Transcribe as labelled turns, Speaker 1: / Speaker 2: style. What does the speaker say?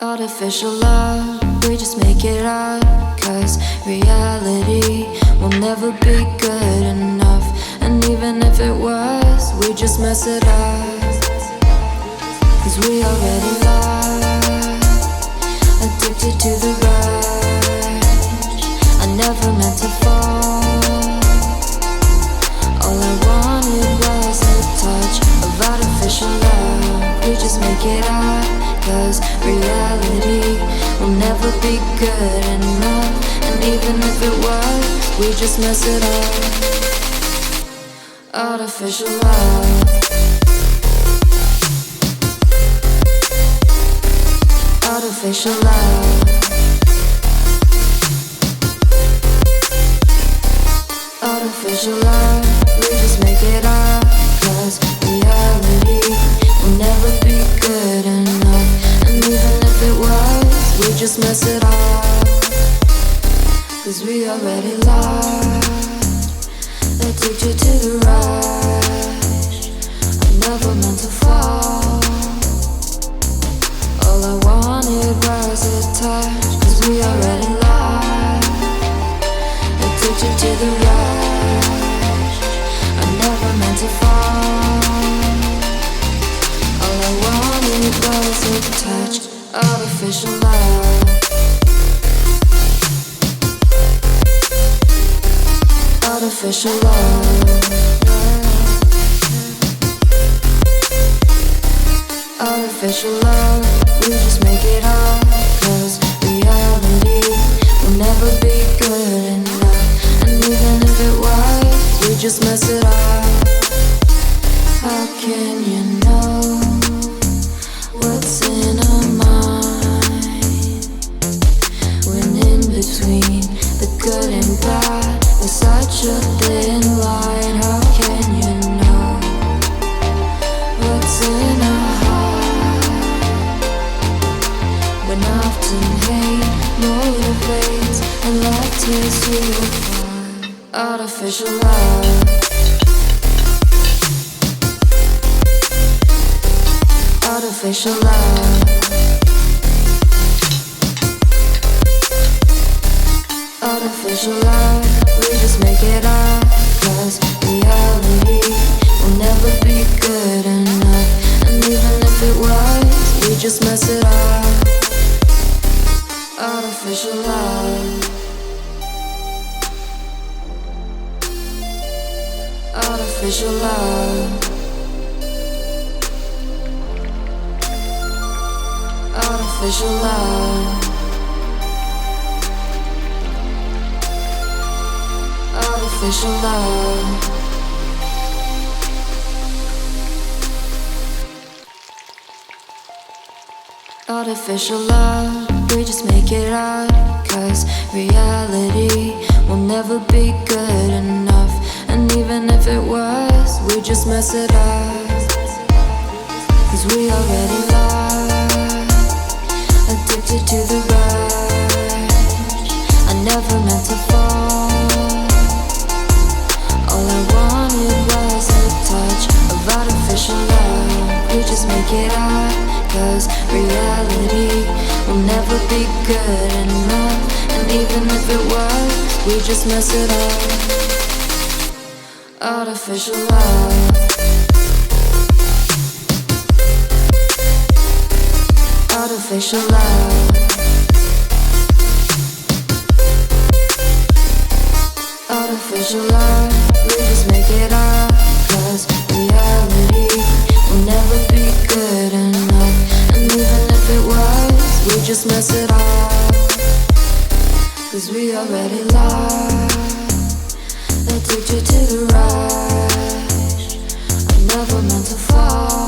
Speaker 1: Artificial love, we just make it up. Cause reality will never be good enough. And even if it was, we just mess it up. Cause we already lost, addicted to the rush. I never meant to fall. All I wanted was a touch of artificial love. We just make it up. Cause reality will never be good enough. And even if it was, we just mess it up. Artificial love. Artificial love. Artificial love. We just make it up. Cause reality will never be good enough. And even if it was, we just mess it up. Cause we already lost, addicted to the rush. I never meant to fall. All I wanted was a touch. Cause we already lost, addicted to the rush. I never meant to fall. All I wanted was a touch. Artificial love. Artificial love. Artificial love. We just make it up. Cause reality will never be good enough. And even if it was, we just mess it up. How can you know what's in our mind? When in between the good and bad, there's such a thin line. How can you know what's in our heart? When often hate motivates and love tears you apart. Artificial love. Artificial love. Artificial love. We just make it up. Cause reality will never be good enough. And even if it was, we just mess it up. Artificial love. Artificial love. Artificial love. Artificial love. Artificial love. We just make it up. Cause reality will never be good enough. And even if it was, we just mess it up. Cause we already lost, addicted to the rush. I never meant to fall. All I wanted was a touch of artificial love. We just make it up. Cause reality will never be good enough. And even if it was, we just mess it up. Artificial love. Artificial love. Artificial love. We just make it up. Cause reality will never be good enough. And even if it was, we just mess it up. Cause we already lost, addicted to the rush. I never meant to fall.